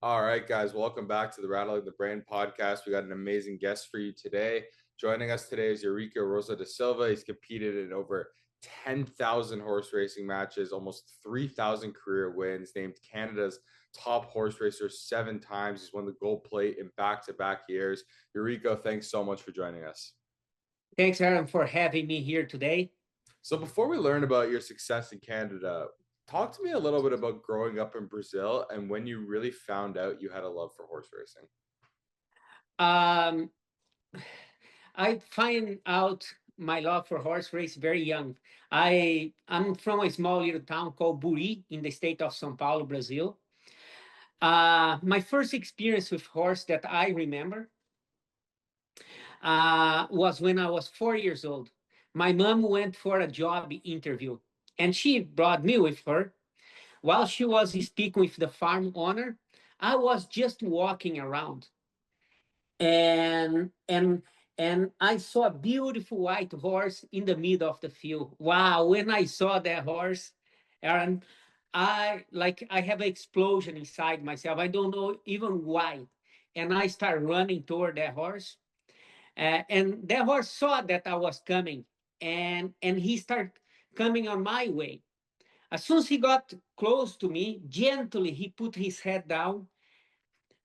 All right, guys, welcome back to the Rattling the Brain podcast. We got an amazing guest for you today. Joining us today is Eurico Rosa da Silva. He's competed in over 10,000 horse racing matches, almost 3,000 career wins, named Canada's top horse racer 7 times. He's won the gold plate in back-to-back years. Eurico, thanks so much for joining us. Thanks, Aaron, for having me here today. So before we learn about your success in Canada, talk to me a little bit about growing up in Brazil and when you really found out you had a love for horse racing. Um, I find out my love for horse race very young. I'm from a small little town called Buri in the state of São Paulo, Brazil. My first experience with horse that I remember was when I was 4 years old. My mom went for a job interview, and she brought me with her. While she was speaking with the farm owner, I was just walking around, and and and I saw a beautiful white horse in the middle of the field. Wow! When I saw that horse, and I have an explosion inside myself. I don't know even why, and I start running toward that horse, and that horse saw that I was coming, and he started coming on my way. As soon as he got close to me, gently he put his head down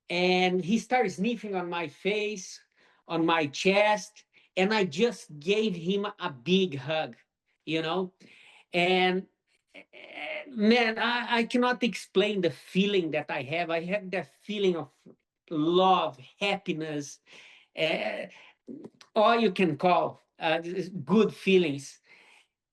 and he started sniffing on my face, on my chest, and I just gave him a big hug, you know. And man, I cannot explain the feeling that I have. I have that feeling of love, happiness, uh, all you can call good feelings.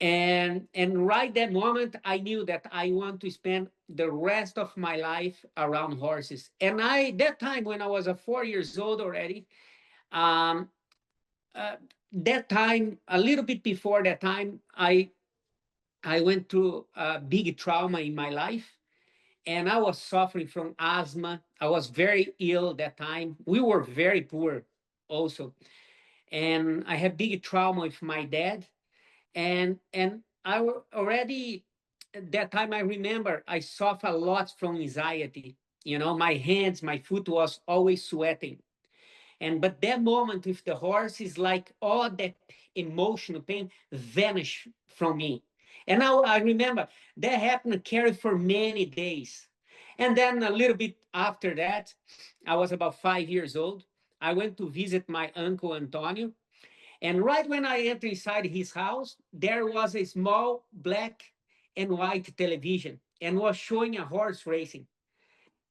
And right that moment I knew that I want to spend the rest of my life around horses. And I that time when I was 4 years old already, um that time, a little bit before that time, I went through a big trauma in my life, and I was suffering from asthma. I was very ill that time. We were very poor also, and I had big trauma with my dad. And already at that time I remember I suffer a lot from anxiety. My hands, my foot was always sweating. And but that moment with the horse is like all that emotional pain vanished from me. And now I remember that happened carry for many days. And then a little bit after that, I was about 5 years old. I went to visit my uncle Antonio, and right when I entered inside his house, there was a small black and white television and was showing a horse racing.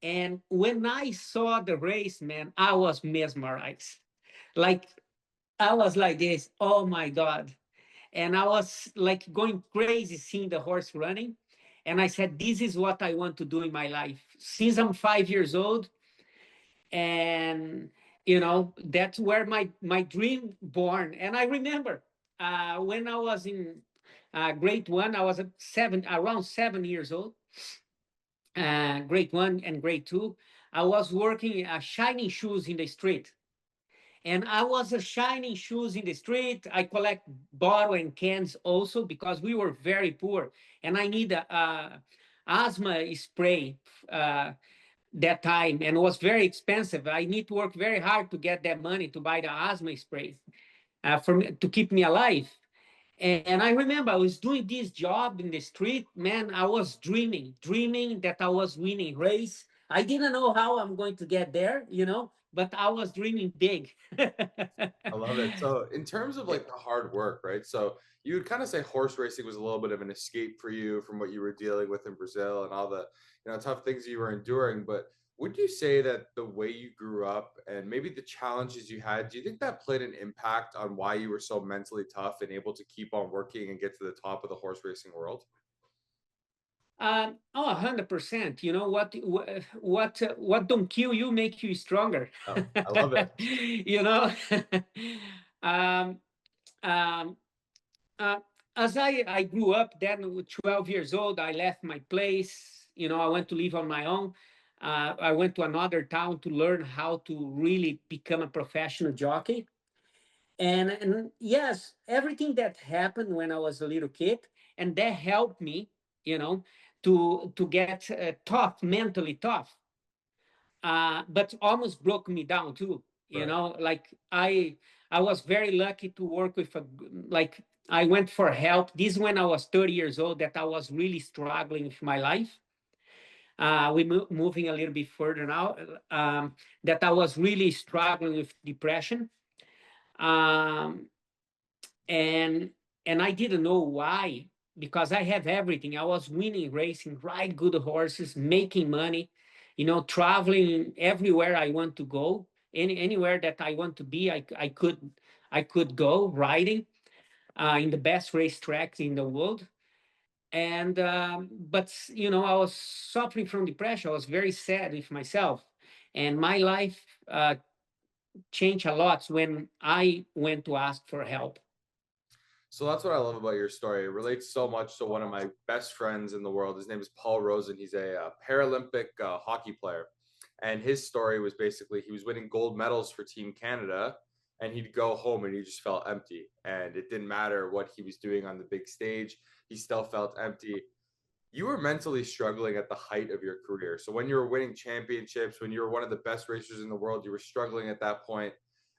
And when I saw the race, man, I was mesmerized. Like, I was like this, oh my God. And I was like going crazy seeing the horse running. And I said, this is what I want to do in my life. Since I'm 5 years old, and that's where my dream born. And I remember when I was in grade one, I was around 7 years old. Grade one and grade two, I was working shining shoes in the street. And I was shining shoes in the street. I collect bottle and cans also because we were very poor, and I need a asthma spray uh, that time, and it was very expensive. I need to work very hard to get that money to buy the asthma spray for me, to keep me alive. And I remember I was doing this job in the street. Man, I was dreaming that I was winning race. I didn't know how I'm going to get there, but I was dreaming big. I love it. So, in terms of like the hard work, right? So, you would kind of say horse racing was a little bit of an escape for you from what you were dealing with in Brazil and all the, tough things you were enduring. But would you say that the way you grew up and maybe the challenges you had, do you think that played an impact on why you were so mentally tough and able to keep on working and get to the top of the horse racing world? 100%. You know what don't kill you make you stronger. Oh, I love it. you know. um, um, uh, as I grew up, then with 12 years old, I left my place. I went to live on my own. I went to another town to learn how to really become a professional jockey. And yes, everything that happened when I was a little kid, and that helped me, you know, to get tough, mentally tough. but almost broke me down too. You Right. know, like I was very lucky to work with like I went for help. This when I was 30 years old that I was really struggling with my life. Moving a little bit further now, that I was really struggling with depression. Um, and I didn't know why, because I have everything. I was winning racing, ride good horses, making money, traveling everywhere I want to go, anywhere that I want to be. I could go riding in the best racetracks in the world. And but I was suffering from depression. I was very sad with myself, and my life changed a lot when I went to ask for help. So that's what I love about your story. It relates so much to one of my best friends in the world. His name is Paul Rosen. He's a Paralympic hockey player. And his story was basically he was winning gold medals for Team Canada, and he'd go home and he just felt empty. And it didn't matter what he was doing on the big stage, he still felt empty. You were mentally struggling at the height of your career. So when you were winning championships, when you were one of the best racers in the world, you were struggling at that point.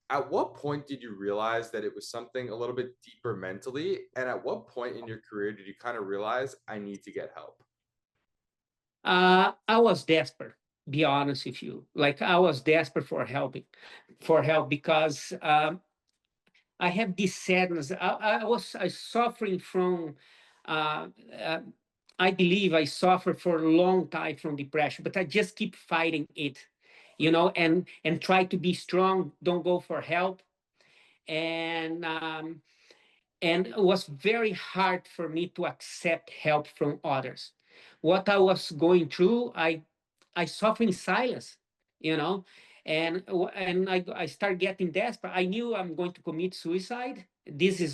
At what point did you realize that it was something a little bit deeper mentally? And at what point in your career did you kind of realize I need to get help? I was desperate, be honest with you. Like I was desperate for help because I have this sadness. I suffering from. Uh, uh, I believe I suffered for a long time from depression, but I just keep fighting it, and try to be strong. Don't go for help, and it was very hard for me to accept help from others. What I was going through, I suffer in silence, you know, and I start getting desperate. I knew I'm going to commit suicide.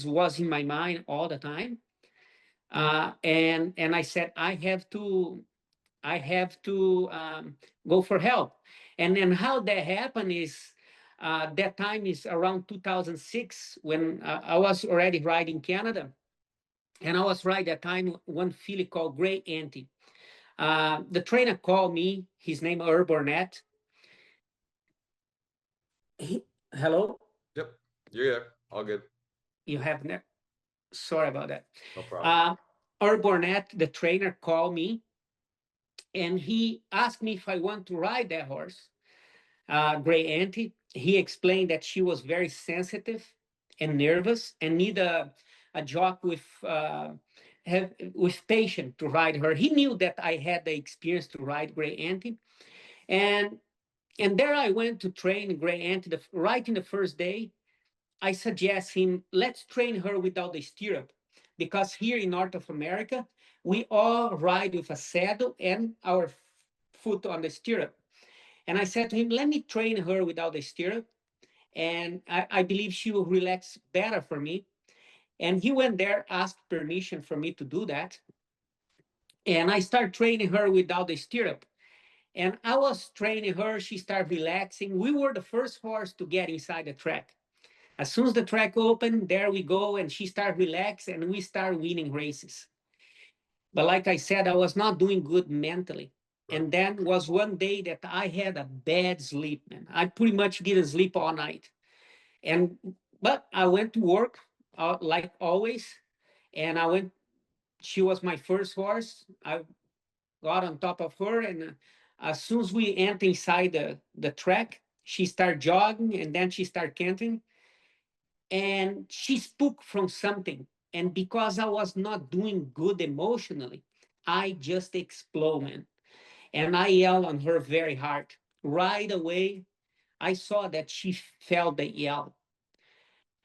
Was in my mind all the time, and I said I have to go for help. And then how that happened is that time is around 2006 when I was already riding Canada. And I was riding that time one filly called Grey Auntie. The trainer called me, his name Herb Burnett. Hello? Yep, you're there. All good. You have ne- Sorry about that. No problem. Uh, Herb Burnett, the trainer, called me and he asked me if I want to ride that horse. Gray Auntie. He explained that she was very sensitive and nervous and need a jock with patience to ride her. He knew that I had the experience to ride Gray Auntie, and there I went to train Gray Auntie. Right in the first day, I suggest him let's train her without the stirrup, because here in North of America we all ride with a saddle and our foot on the stirrup. And I said to him, let me train her without the stirrup. And I believe she will relax better for me. And he went there, asked permission for me to do that. And I started training her without the stirrup. And I was training her, she started relaxing. We were the first horse to get inside the track. As soon as the track opened, there we go, and she started relax, and we started winning races. But like I said, I was not doing good mentally. Right. And then was one day that I had a bad sleep, man. I pretty much didn't sleep all night. And but I went to work like always, and I went. She was my first horse. I got on top of her, and as soon as we enter inside the track, she started jogging, and then she started canting, and she spoke from something. And because I was not doing good emotionally, I just exploded, and I yelled on her very hard. Right away, I saw that she felt the yell,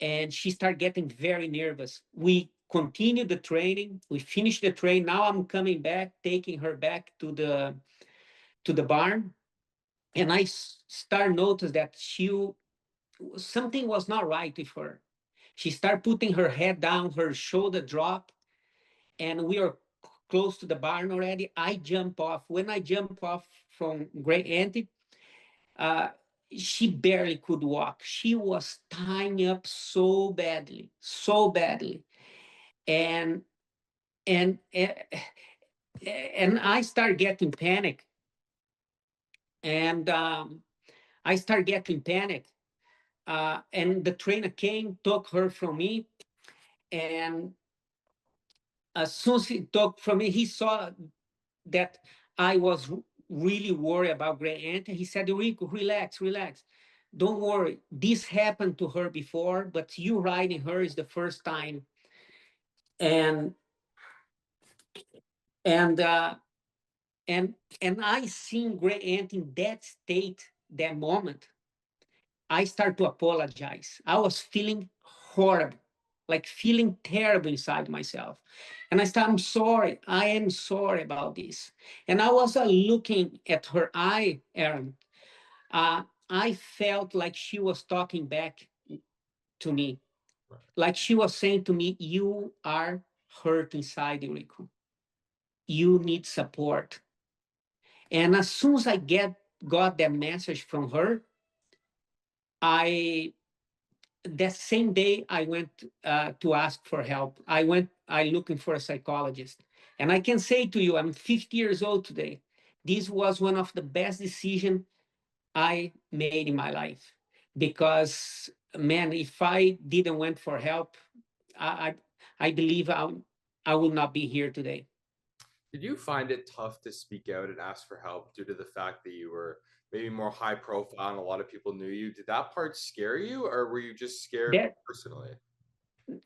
and she started getting very nervous. We continued the training. We finished the train. Now I'm coming back, taking her back to the barn, and I start notice that something was not right with her. She started putting her head down, her shoulder dropped, and we are close to the barn already. I jump off. When I jump off from Great Auntie, uh, she barely could walk. She was tying up so badly, and and and I started getting panic. And I started getting panic. And the trainer came, took her from me, and as soon as he took from me, he saw that I was really worried about Great Aunt. He said, Eurico, relax, relax. Don't worry. This happened to her before, but you riding her is the first time. And and uh, and and I seen Great Aunt in that state, that moment. I start to apologize. I was feeling horrible, like feeling terrible inside myself. And I said, I'm sorry. I am sorry about this. And I was looking at her eye, Aaron. I felt like she was talking back to me, Right. like she was saying to me, you are hurt inside, Eurico. You need support. And as soon as got that message from her, I that same day I went to ask for help. I looking for a psychologist. And I can say to you, I'm 50 years old today. This was one of the best decisions I made in my life. Because man, if I didn't went for help, I I believe I will not be here today. Did you find it tough to speak out and ask for help due to the fact that you were maybe more high profile and a lot of people knew you? Did that part scare you, or were you just scared That personally?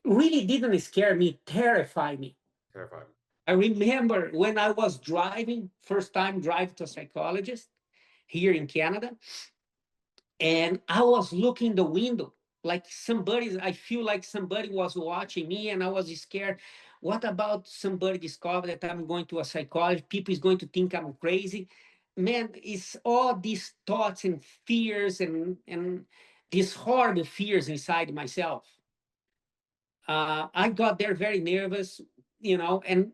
really didn't scare me, terrify me. Terrified. I remember when I was driving, first time drive to a psychologist here in Canada, and I was looking the window like somebody. I feel like somebody was watching me, and I was scared. What about somebody discover that I'm going to a psychologist? People is going to think I'm crazy. Man, it's all these thoughts and fears and these horrible fears inside myself. I got there very nervous, and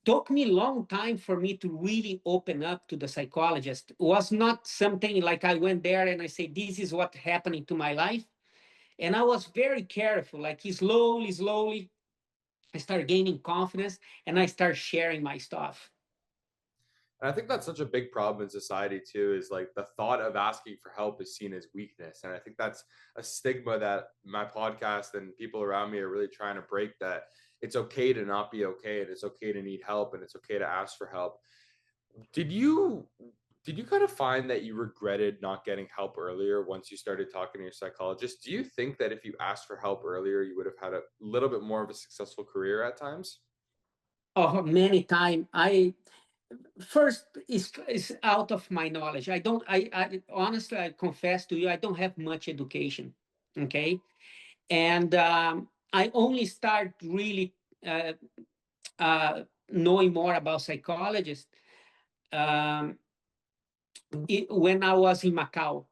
took me a long time for me to really open up to the psychologist. It was not something like I went there and I say, this is what happening to my life. And I was very careful, like slowly, slowly, I started gaining confidence and I start sharing my stuff. And I think that's such a big problem in society too, is like the thought of asking for help is seen as weakness. And I think that's a stigma that my podcast and people around me are really trying to break, that it's okay to not be okay and it's okay to need help and it's okay to ask for help. Did you did you kind of find that you regretted not getting help earlier once you started talking to your psychologist? Do you think that if you asked for help earlier, you would have had a little bit more of a successful career at times? Oh, many times I first is out of my knowledge. I honestly, I confess to you, I don't have much education. Okay. And I only start really knowing more about psychologists um, when I was in Macau.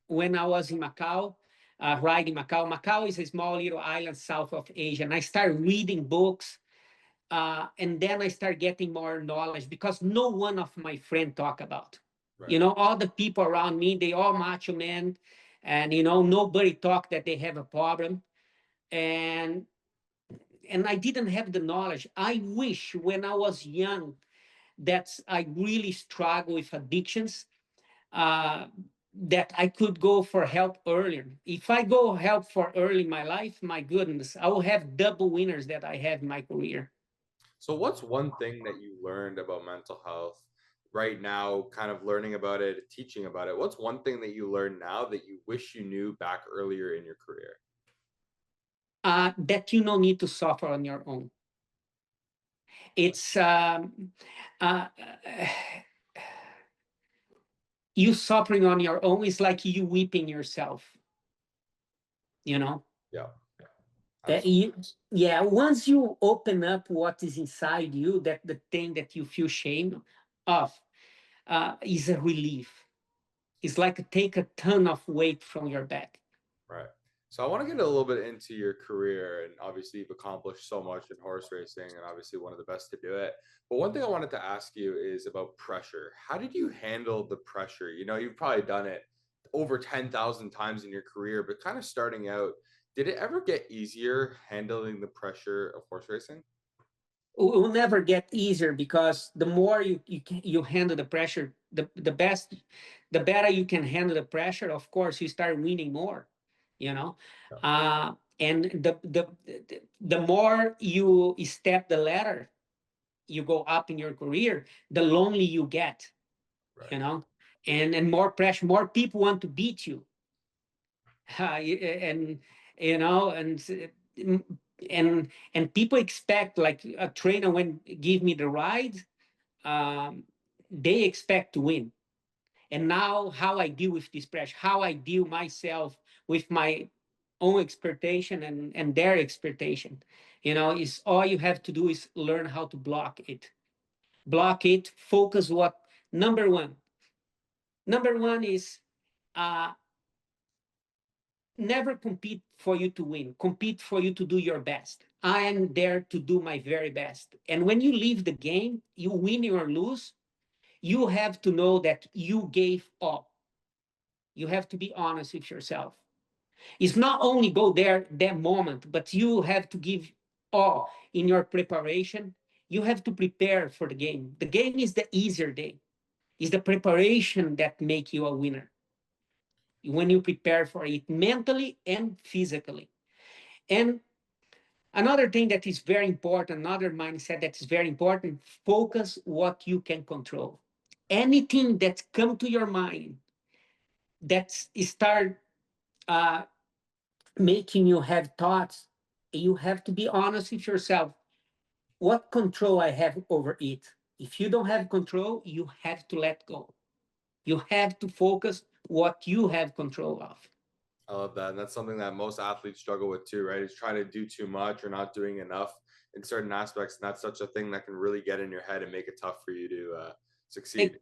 When I was in Macau, riding Macau. Macau is a small little island south of Asia. And I started reading books. And then I start getting more knowledge because no one of my friends talk about. Right. All the people around me, they all macho men. And, nobody talk that they have a problem. And I didn't have the knowledge. I wish when I was young that I really struggle with addictions, uh, that I could go for help earlier. If I go help for early in my life, my goodness, I will have double winners that I have in my career. So, what's one thing that you learned about mental health right now, kind of learning about it, teaching about it? What's one thing that you learn now that you wish you knew back earlier in your career? That you don't need to suffer on your own. It's uh, you suffering on your own is like you weeping yourself. You know, Yeah, that absolutely. you, yeah. Once you open up what is inside you, that the thing that you feel shame of, is a relief. It's like take a ton of weight from your back. Right. So I want to get a little bit into your career, and obviously you've accomplished so much in horse racing, and obviously one of the best to do it. But one thing I wanted to ask you is about pressure. How did you handle the pressure? You've probably done it over 10,000 times in your career, but kind of starting out, did it ever get easier handling the pressure of horse racing? will never get easier, because the more you handle the pressure, the better you can handle the pressure. Of course, you start winning more, you know. Yeah, And the more you step the ladder, you go up in your career, the lonely you get, right. you know. And more pressure, more people want to beat you. And you know, and people expect, like a trainer when give me the ride, um, they expect to win. And now how I deal with this pressure, how I deal myself with my own expectation and their expectation, you know, is all you have to do is learn how to block it, focus. What number one is, uh, never compete for you to win, compete for you to do your best. I am there to do my very best. And when you leave the game, you win or lose, you have to know that you gave all. You have to be honest with yourself. It's not only go there that moment, but you have to give all in your preparation. You have to prepare for the game. The game is the easier day. It's the preparation that make you a winner. When you prepare for it mentally and physically. And another thing that is very important, another mindset that is very important, focus what you can control. Anything that come to your mind that start uh, making you have thoughts, you have to be honest with yourself. What control I have over it? If you don't have control, you have to let go. You have to focus what you have control of. I love that. And that's something that most athletes struggle with too, right? Is trying to do too much or not doing enough in certain aspects. And that's such a thing that can really get in your head and make it tough for you to succeed.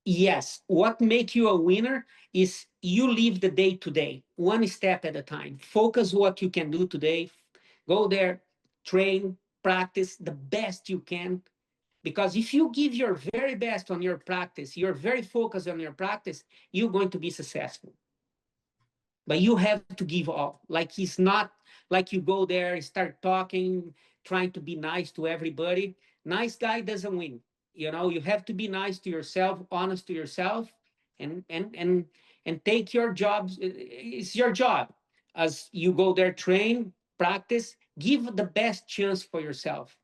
Yes, what makes you a winner is you live the day to day, one step at a time. Focus what you can do today. Go there, train, practice the best you can. Because if you give your very best on your practice, you're very focused on your practice, you're going to be successful. But you have to give all. Like, it's not like you go there and start talking, trying to be nice to everybody. Nice guy doesn't win. You know, you have to be nice to yourself, honest to yourself, and take your job. It's your job. As you go there, train, practice, give the best chance for yourself.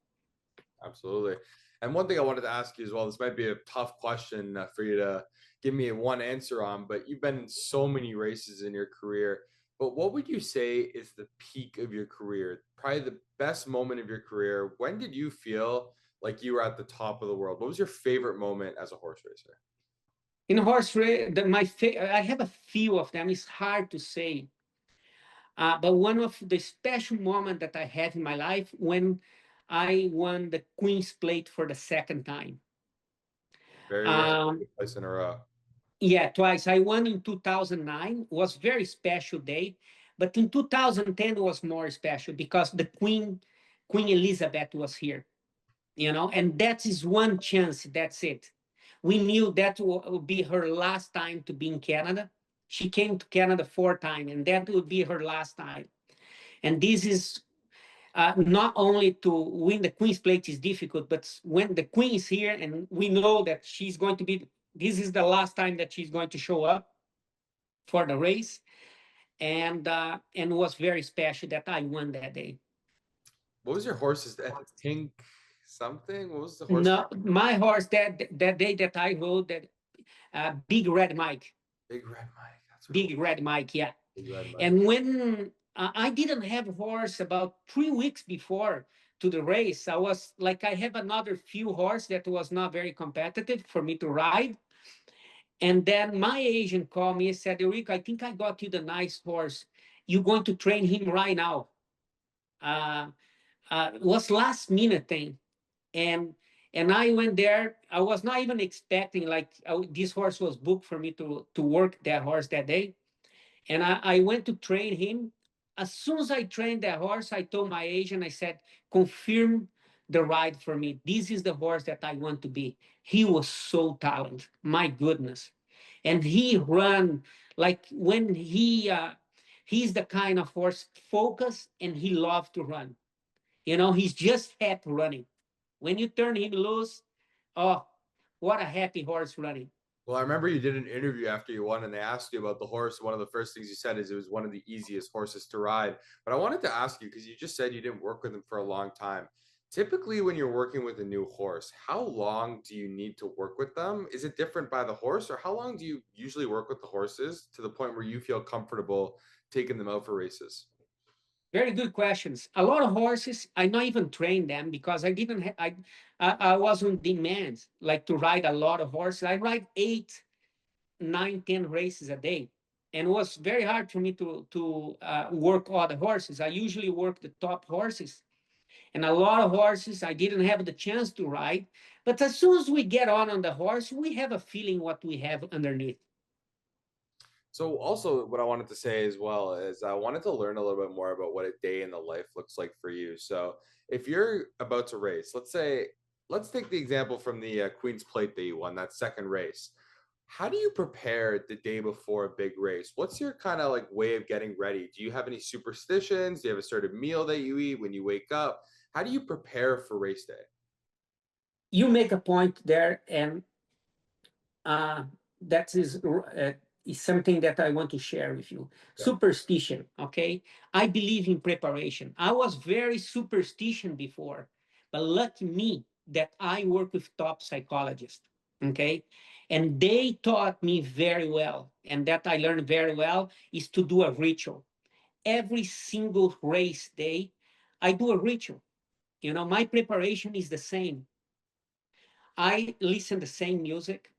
Absolutely. And one thing I wanted to ask you as well, this might be a tough question for you to give me one answer on, but you've been in so many races in your career. But what would you say is the peak of your career? Probably the best moment of your career. When did you feel like you were at the top of the world? What was your favorite moment as a horse racer? In horse race, I have a few of them. It's hard to say. But one of the special moments that I had in my life, when I won the Queen's Plate for the second time. Very rare, Um, twice in a row. yeah, twice. I won in 2009. It was a very special day. But in 2010 was more special because the Queen Elizabeth was here, and that is one chance. That's it. We knew that would be her last time to be in Canada. She came to Canada 4 times, and that would be her last time. And this is not only to win the Queen's Plate is difficult, but when the Queen is here and we know that she's going to be, this is the last time that she's going to show up for the race, and it was very special that I won that day. What was your horse's Tink something? What was the horse? No, my horse that day that I rode, that Big Red Mike, Big Red Mike. That's what it was. Big Red Mike, yeah. Big Red Mike. And when I didn't have a horse about 3 weeks before to the race, I was like, I have another few horse that was not very competitive for me to ride. And then my agent called me and said, Eurico, I think I got you the nice horse. You're going to train him right now. Uh, it was last minute thing. And I went there. I was not even expecting, like, this horse was booked for me to work that horse that day. And I went to train him. As soon as I trained that horse, I told my agent, I said, confirm the ride for me. This is the horse that I want to be. He was so talented, my goodness. And he ran like when he's the kind of horse focus and he loved to run. He's just happy running. When you turn him loose, oh, what a happy horse running. Well, I remember you did an interview after you won, and they asked you about the horse. One of the first things you said is it was one of the easiest horses to ride. But I wanted to ask you, because you just said you didn't work with him for a long time. Typically, when you're working with a new horse, how long do you need to work with them? Is it different by the horse, or how long do you usually work with the horses to the point where you feel comfortable taking them out for races? Very good questions. A lot of horses, I not even train them because I didn't. I was on demand, like to ride a lot of horses. I ride 8, 9, 10 races a day, and it was very hard for me to work all the horses. I usually work the top horses, and a lot of horses I didn't have the chance to ride. But as soon as we get on the horse, we have a feeling what we have underneath. So also what I wanted to say as well is I wanted to learn a little bit more about what a day in the life looks like for you. So if you're about to race, let's take the example from the Queen's Plate that you won, that second race. How do you prepare the day before a big race? What's your kind of like way of getting ready? Do you have any superstitions? Do you have a certain meal that you eat when you wake up? How do you prepare for race day? You make a point there, and uh, that is something that I want to share with you. Yeah. Superstition, okay? I believe in preparation. I was very superstition before, but lucky me that I work with top psychologists, okay? And they taught me very well, and that I learned very well is to do a ritual. Every single race day, I do a ritual. You know, my preparation is the same. I listen the same music.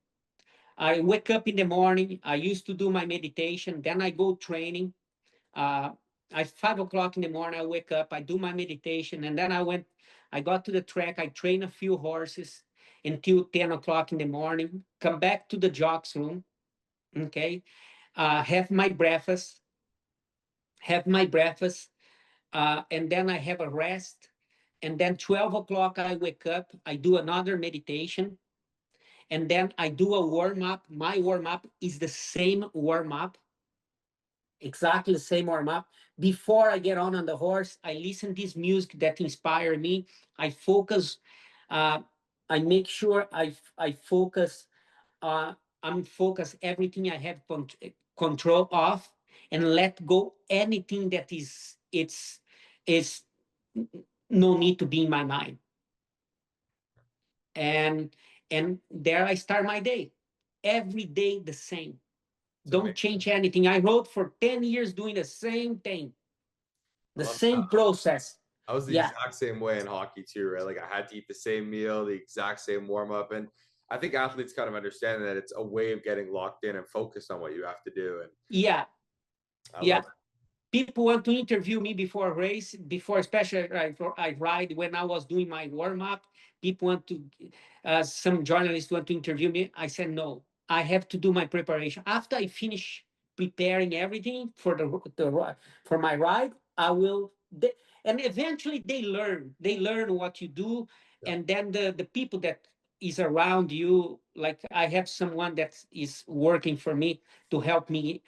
I wake up in the morning. I used to do my meditation. Then I go training. Uh, at 5 o'clock in the morning, I wake up. I do my meditation, and then I got to the track. I train a few horses until 10 o'clock in the morning. Come back to the jocks room. Okay, have my breakfast. Have my breakfast, and then I have a rest. And then 12 o'clock, I wake up. I do another meditation, and then I do a warm up. My warm up is the same warm up, exactly the same warm up. Before I get on the horse, I listen to this music that inspire me. I focus. Uh, I make sure I focus. Uh, I'm focus everything I have control of, and let go anything that is no need to be in my mind. And there I start my day. Every day the same. It's Don't amazing. change anything. I wrote for 10 years doing the same thing, I the love same that. process. I was the Yeah. exact same way in hockey too, right? Like I had to eat the same meal, the exact same warm up. And I think athletes kind of understand that it's a way of getting locked in and focused on what you have to do. And Yeah. I Yeah. love People want to interview me before a race, before especially I ride when I was doing my warm up. People want to, some journalists want to interview me. I said no. I have to do my preparation after I finish preparing everything for for my ride. I will, and eventually they learn. They learn what you do, it. and then the people that is around you. Like I have someone that is working for me to help me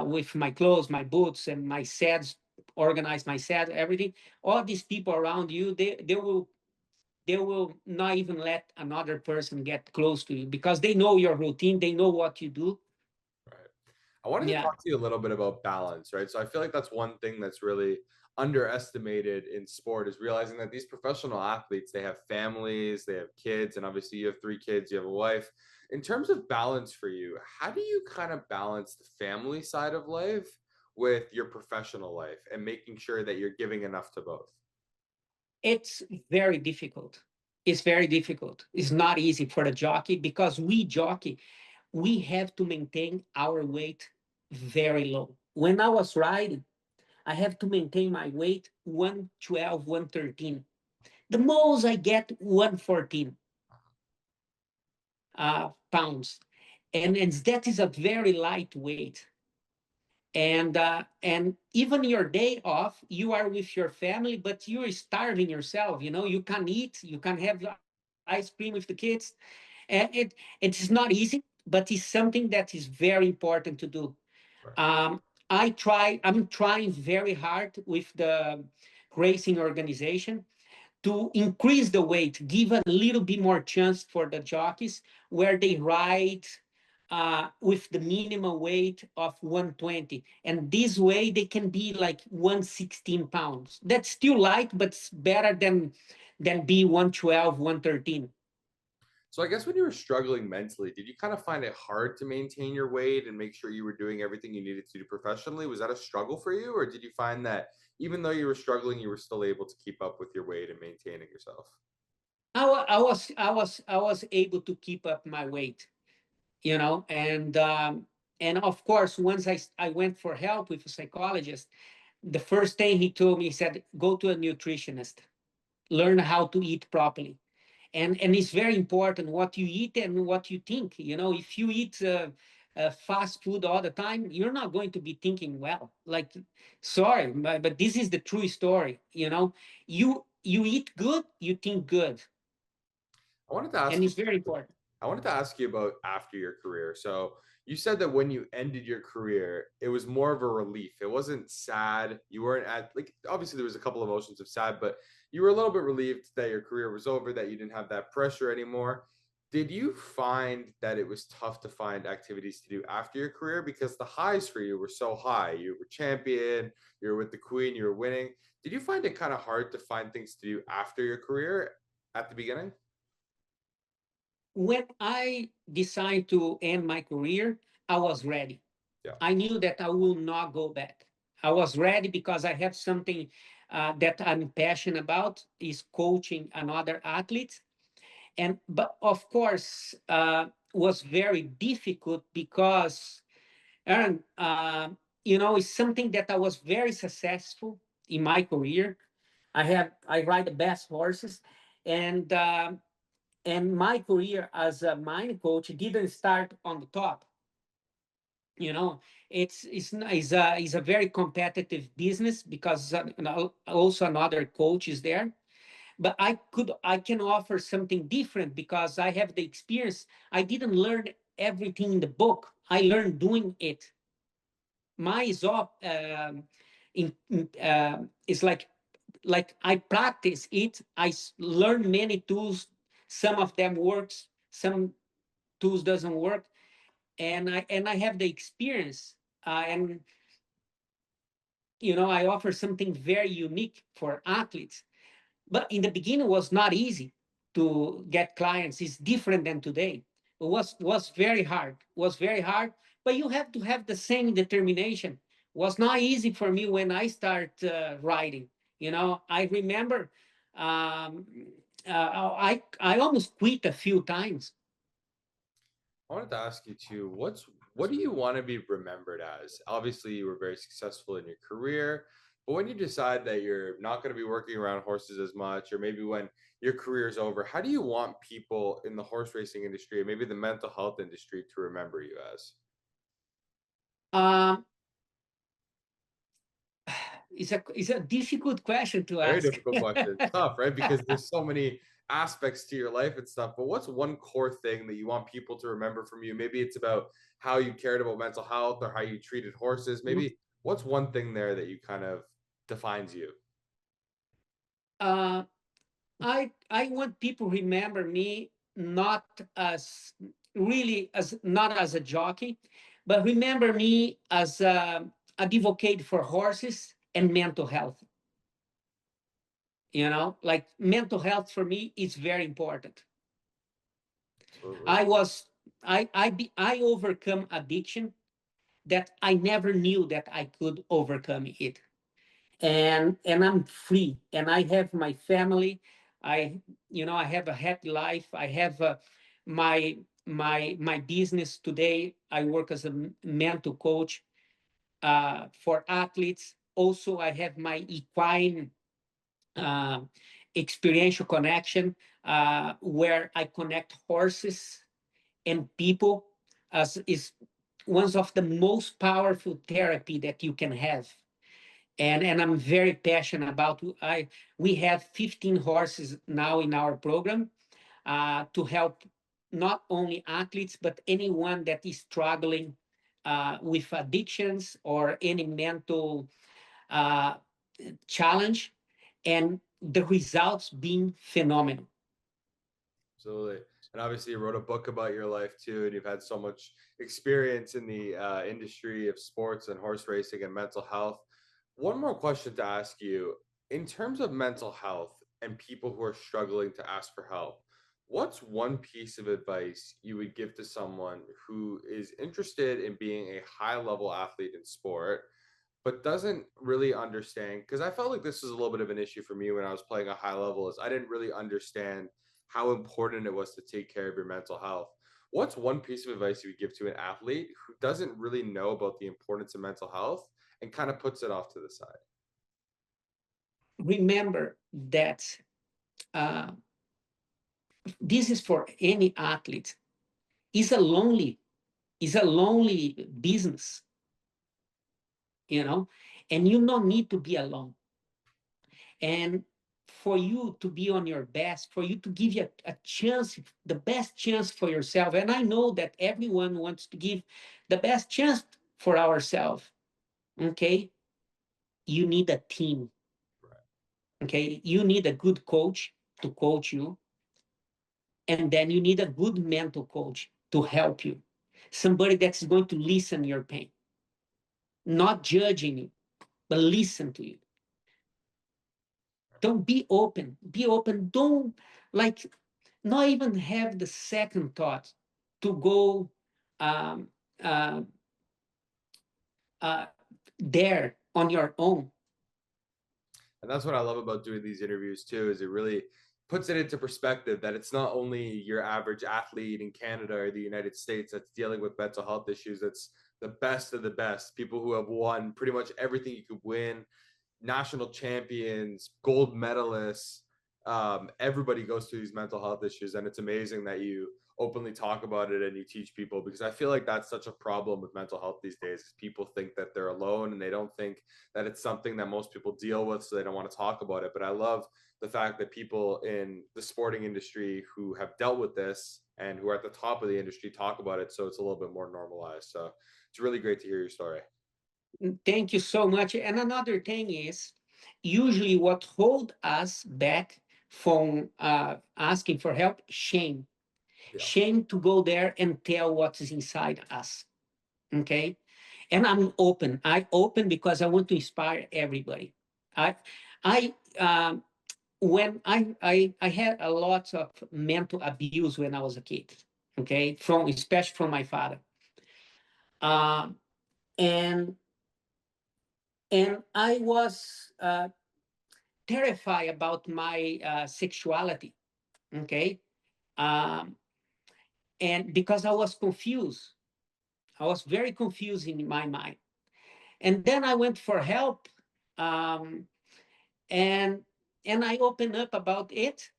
with my clothes, my boots, and my sets, organize my set, everything. All these people around you, they will not even let another person get close to you because they know your routine, they know what you do. Right. I wanted to Yeah, talk to you a little bit about balance, right? So I feel like that's one thing that's really underestimated in sport is realizing that these professional athletes, they have families, they have kids, and obviously you have 3 kids, you have a wife. In terms of balance for you, how do you kind of balance the family side of life with your professional life and making sure that you're giving enough to both? it's very difficult. It's very difficult. It's not easy for the jockey because we jockey, we have to maintain our weight very low. When I was riding, I have to maintain my weight 112, 113. The most I get 114 pounds, and that is a very lightweight. And even your day off, you are with your family, but you're starving yourself. You know, you can eat, you can have ice cream with the kids, and it's not easy, but it's something that is very important to do. Right. I'm trying very hard with the racing organization to increase the weight, give a little bit more chance for the jockeys where they ride with the minimum weight of 120. And this way they can be like 116 pounds. That's still light, but it's better than be 112, 113. So I guess when you were struggling mentally, did you kind of find it hard to maintain your weight and make sure you were doing everything you needed to do professionally? Was that a struggle for you, or did you find that even though you were struggling, you were still able to keep up with your weight and maintaining yourself? I was able to keep up my weight, and of course, once I went for help with a psychologist, the first thing he told me, he said, go to a nutritionist, learn how to eat properly. And it's very important what you eat and what you think. If you eat fast food all the time, you're not going to be thinking well. Like, sorry, but this is the true story. You eat good, you think good, I wanted to and ask you it's very important. I wanted to ask you about after your career. So you said that when you ended your career, it was more of a relief. It wasn't sad. You weren't at like obviously there was a couple emotions of sad, but you were a little bit relieved that your career was over, that you didn't have that pressure anymore. Did you find that it was tough to find activities to do after your career because the highs for you were so high? You were champion, you were with the queen, you were winning. Did you find it kind of hard to find things to do after your career at the beginning? When I decided to end my career, I was ready. Yeah. I knew that I will not go back. I was ready because I have something that I'm passionate about, is coaching another athletes. But of course, was very difficult because, Aaron, it's something that I was very successful in my career. I ride the best horses, and my career as a mind coach didn't start on the top. you know it's a very competitive business because also another coach is there, but I can offer something different because I have the experience. I didn't learn everything in the book. I learned doing it. My job is like I practice it. Learn many tools. Some of them works, some tools doesn't work, and I have the experience, and I offer something very unique for athletes. But in the beginning, it was not easy to get clients. It's different than today. It was very hard. Was very hard. But you have to have the same determination. It was not easy for me when I start riding. I remember um, I almost quit a few times. I wanted to ask you too, what do you want to be remembered as? Obviously, you were very successful in your career, but when you decide that you're not going to be working around horses as much, or maybe when your career is over, how do you want people in the horse racing industry, or maybe the mental health industry, to remember you as? Um, it's a difficult question to Very ask. difficult question. It's tough, right? Because there's so many aspects to your life and stuff. But what's one core thing that you want people to remember from you? Maybe it's about how you cared about mental health or how you treated horses. Maybe what's one thing there that you kind of defines you? uh, I want people remember me not as really as not as a jockey, but remember me as a advocate for horses and mental health. Like mental health for me is very important. Absolutely. I was I overcome addiction that I never knew that I could overcome it. And I'm free, and I have my family. I have a happy life. I have my business today. I work as a mental coach for athletes. Also, I have my equine uh, experiential connection, where I connect horses and people, as is one of the most powerful therapy that you can have. And I'm very passionate about. We have 15 horses now in our program to help not only athletes but anyone that is struggling with addictions or any mental uh, challenge. And the results being phenomenal. Absolutely. And obviously, you wrote a book about your life too, and you've had so much experience in the industry of sports and horse racing and mental health. One more question to ask you. In terms of mental health and people who are struggling to ask for help, what's one piece of advice you would give to someone who is interested in being a high level athlete in sport, but doesn't really understand? Because I felt like this was a little bit of an issue for me when I was playing a high level, is I didn't really understand how important it was to take care of your mental health. What's one piece of advice you would give to an athlete who doesn't really know about the importance of mental health and kind of puts it off to the side? Remember that uh, this is for any athlete. It's a lonely, it's a lonely business, you know, and you don't need to be alone. And for you to be on your best, for you to give you a chance, the best chance for yourself. And I know that everyone wants to give the best chance for ourselves. Okay. You need a team. Right. Okay. You need a good coach to coach you. And then you need a good mental coach to help you. Somebody that's going to listen your pain, not judging you, but listen to you. Don't be open. Be open. Don't like not even have the second thought to go um, uh, uh, there on your own. And that's what I love about doing these interviews too, is it really puts it into perspective that it's not only your average athlete in Canada or the United States that's dealing with mental health issues. It's the best of the best, people who have won pretty much everything you could win, national champions, gold medalists. Everybody goes through these mental health issues, and it's amazing that you openly talk about it and you teach people, because I feel like that's such a problem with mental health these days. Is people think that they're alone and they don't think that it's something that most people deal with, so they don't want to talk about it. But I love the fact that people in the sporting industry who have dealt with this and who are at the top of the industry talk about it, so it's a little bit more normalized. So it's really great to hear your story. Thank you so much. And another thing is, usually what hold us back from asking for help, shame. Yeah. Shame to go there and tell what is inside us. Okay. And I'm open. I open because I want to inspire everybody. I, I, when I had a lot of mental abuse when I was a kid. Okay, from especially from my father. Um, and and I was terrified about my sexuality. Okay, um, and because I was confused, I was very confused in my mind. And then I went for help, um, and and I opened up about it.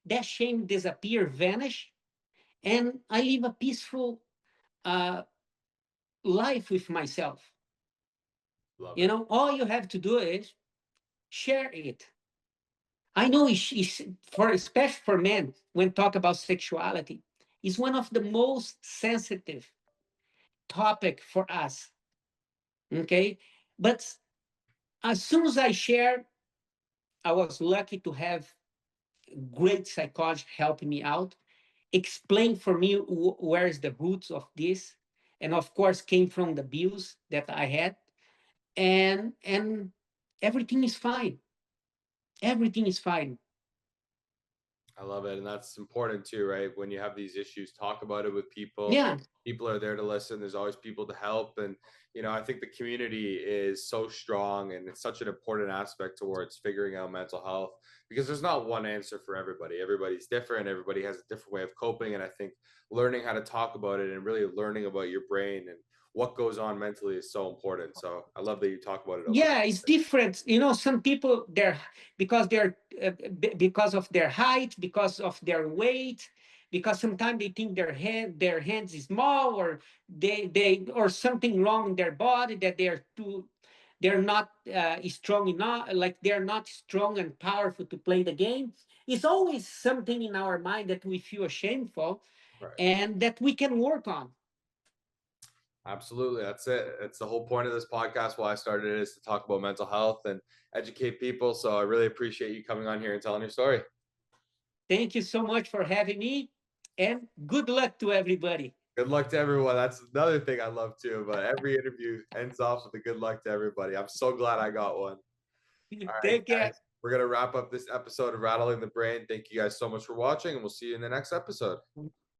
That shame disappear, vanish, and I live a peaceful uh, life with myself. Love You it. know, all you have to do is share it. I know it's for especially for men when talk about sexuality, is one of the most sensitive topic for us. Okay, but as soon as I share, I was lucky to have great psychologist helping me out, explain for me where is the roots of this, and of course came from the abuse that I had, and everything is fine. Everything is fine. I love it. And that's important too, right? When you have these issues, talk about it with people. Yeah, People are there to listen. There's always people to help. And, I think the community is so strong, and it's such an important aspect towards figuring out mental health, because there's not one answer for everybody. Everybody's different. Everybody has a different way of coping. And I think learning how to talk about it and really learning about your brain and what goes on mentally is so important. So I love that you talk about it openly. yeah, it's different. You know, some people they're because they're because of their height, because of their weight, because sometimes they think their hands is small, or they or something wrong in their body, that they're not strong enough, like they're not strong and powerful to play the game. It's always something in our mind that we feel shameful Right. and that we can work on. Absolutely. That's it. It's the whole point of this podcast. Why I started it is to talk about mental health and educate people. So I really appreciate you coming on here and telling your story. Thank you so much for having me, and good luck to everybody. Good luck to everyone. That's another thing I love too. But every interview ends off with a good luck to everybody. I'm so glad I got one. All right, Take care. guys. We're going to wrap up this episode of Rattling the Brain. Thank you guys so much for watching, and we'll see you in the next episode.